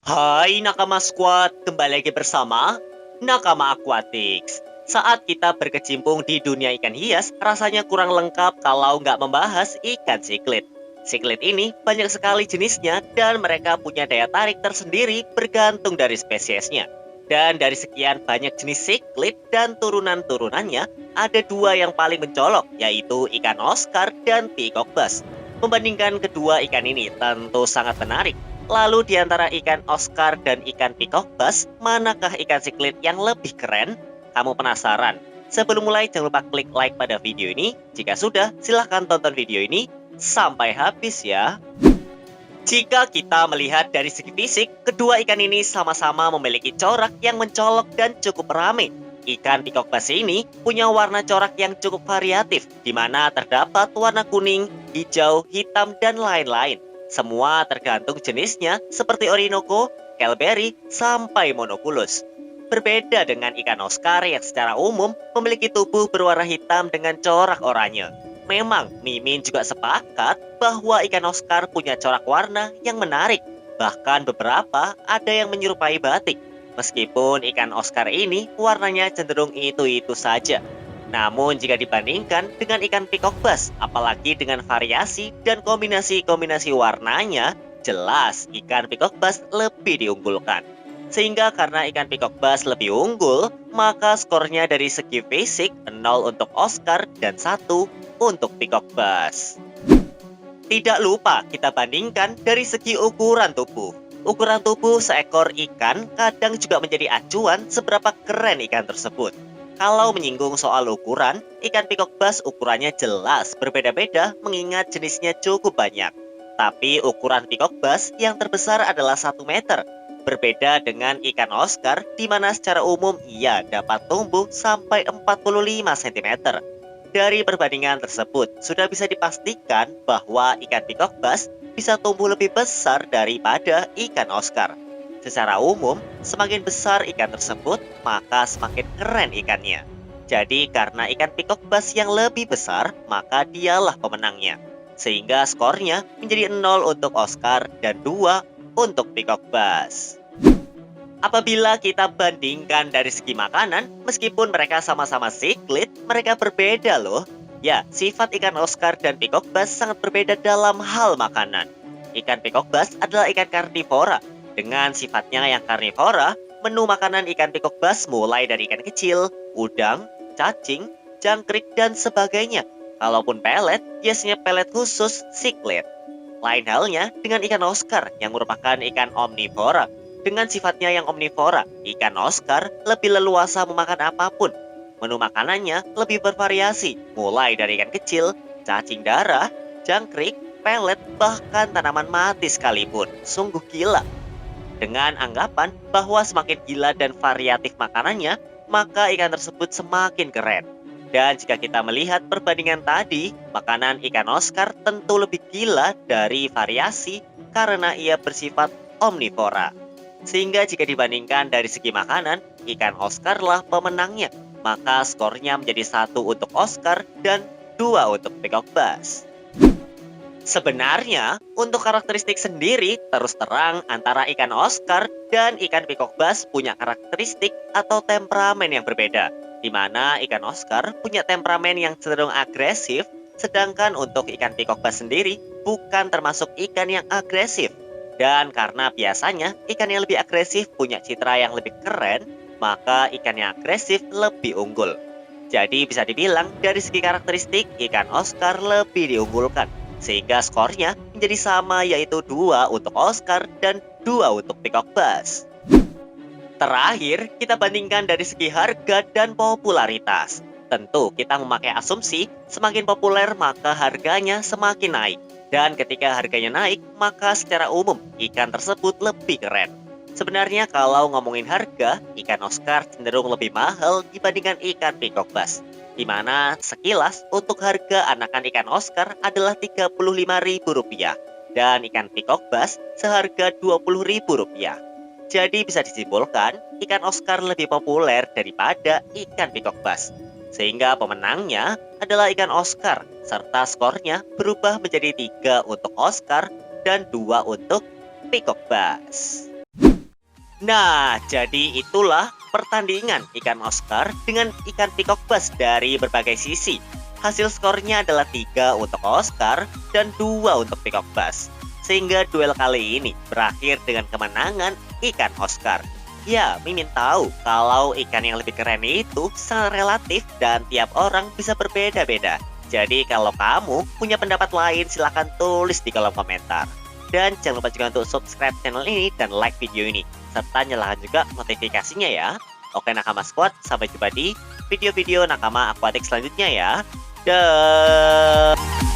Hai Nakama Squad, kembali lagi bersama Nakama Aquatics. Saat kita berkecimpung di dunia ikan hias, rasanya kurang lengkap kalau nggak membahas ikan siklit. Siklit ini banyak sekali jenisnya dan mereka punya daya tarik tersendiri bergantung dari spesiesnya. Dan dari sekian banyak jenis siklit dan turunan-turunannya, ada dua yang paling mencolok, yaitu ikan Oscar dan peacock bass. Membandingkan kedua ikan ini tentu sangat menarik. Lalu di antara ikan Oscar dan ikan peacock bass, manakah ikan siklit yang lebih keren? Kamu penasaran? Sebelum mulai, jangan lupa klik like pada video ini. Jika sudah, silahkan tonton video ini sampai habis ya. Jika kita melihat dari segi fisik, kedua ikan ini sama-sama memiliki corak yang mencolok dan cukup ramai. Ikan peacock bass ini punya warna corak yang cukup variatif, di mana terdapat warna kuning, hijau, hitam, dan lain-lain. Semua tergantung jenisnya seperti Orinoco, Kelberry, sampai Monoculus. Berbeda dengan ikan Oscar yang secara umum memiliki tubuh berwarna hitam dengan corak oranye. Memang, Mimin juga sepakat bahwa ikan Oscar punya corak warna yang menarik. Bahkan beberapa ada yang menyerupai batik. Meskipun ikan Oscar ini warnanya cenderung itu-itu saja. Namun jika dibandingkan dengan ikan peacock bass, apalagi dengan variasi dan kombinasi-kombinasi warnanya, jelas ikan peacock bass lebih diunggulkan. Sehingga karena ikan peacock bass lebih unggul, maka skornya dari segi fisik 0 untuk Oscar dan 1 untuk peacock bass. Tidak lupa kita bandingkan dari segi ukuran tubuh. Ukuran tubuh seekor ikan kadang juga menjadi acuan seberapa keren ikan tersebut. Kalau menyinggung soal ukuran, ikan peacock bass ukurannya jelas berbeda-beda mengingat jenisnya cukup banyak. Tapi ukuran peacock bass yang terbesar adalah 1 meter. Berbeda dengan ikan Oscar, di mana secara umum ia dapat tumbuh sampai 45 cm. Dari perbandingan tersebut, sudah bisa dipastikan bahwa ikan peacock bass bisa tumbuh lebih besar daripada ikan Oscar. Secara umum, semakin besar ikan tersebut, maka semakin keren ikannya. Jadi karena ikan peacock bass yang lebih besar, maka dialah pemenangnya. Sehingga skornya menjadi 0 untuk Oscar dan 2 untuk peacock bass. Apabila kita bandingkan dari segi makanan, meskipun mereka sama-sama siklit, mereka berbeda loh. Ya, sifat ikan Oscar dan peacock bass sangat berbeda dalam hal makanan. Ikan peacock bass adalah ikan karnivora. Dengan sifatnya yang karnivora, menu makanan ikan peacock bass mulai dari ikan kecil, udang, cacing, jangkrik, dan sebagainya. Kalaupun pelet, biasanya pelet khusus siklit. Lain halnya dengan ikan Oscar yang merupakan ikan omnivora. Dengan sifatnya yang omnivora, ikan Oscar lebih leluasa memakan apapun. Menu makanannya lebih bervariasi, mulai dari ikan kecil, cacing darah, jangkrik, pelet, bahkan tanaman mati sekalipun. Sungguh gila. Dengan anggapan bahwa semakin gila dan variatif makanannya, maka ikan tersebut semakin keren. Dan jika kita melihat perbandingan tadi, makanan ikan Oscar tentu lebih gila dari variasi karena ia bersifat omnivora. Sehingga jika dibandingkan dari segi makanan, ikan Oscar lah pemenangnya. Maka skornya menjadi 1 untuk Oscar dan 2 untuk peacock bass. Sebenarnya, untuk karakteristik sendiri, terus terang antara ikan Oscar dan ikan peacock bass punya karakteristik atau temperamen yang berbeda. Di mana ikan Oscar punya temperamen yang cenderung agresif, sedangkan untuk ikan peacock bass sendiri bukan termasuk ikan yang agresif. Dan karena biasanya ikan yang lebih agresif punya citra yang lebih keren, maka ikan yang agresif lebih unggul. Jadi bisa dibilang dari segi karakteristik ikan Oscar lebih diunggulkan. Sehingga skornya menjadi sama yaitu 2 untuk Oscar dan 2 untuk peacock bass. Terakhir, kita bandingkan dari segi harga dan popularitas. Tentu kita memakai asumsi semakin populer maka harganya semakin naik. Dan ketika harganya naik, maka secara umum ikan tersebut lebih keren. Sebenarnya kalau ngomongin harga, ikan Oscar cenderung lebih mahal dibandingkan ikan peacock bass. Di mana sekilas untuk harga anakan ikan Oscar adalah Rp35.000 dan ikan peacock bass seharga Rp20.000. Jadi bisa disimpulkan, ikan Oscar lebih populer daripada ikan peacock bass. Sehingga pemenangnya adalah ikan Oscar, serta skornya berubah menjadi 3 untuk Oscar dan 2 untuk peacock bass. Nah, jadi itulah pertandingan ikan Oscar dengan ikan peacock bass dari berbagai sisi. Hasil skornya adalah 3 untuk Oscar dan 2 untuk peacock bass. Sehingga duel kali ini berakhir dengan kemenangan ikan Oscar. Ya, Mimin tahu kalau ikan yang lebih keren itu sangat relatif dan tiap orang bisa berbeda-beda. Jadi kalau kamu punya pendapat lain silahkan tulis di kolom komentar. Dan jangan lupa juga untuk subscribe channel ini dan like video ini. Serta nyalakan juga notifikasinya ya. Oke Nakama Squad, sampai jumpa di video-video Nakama Aquatic selanjutnya ya. Dah.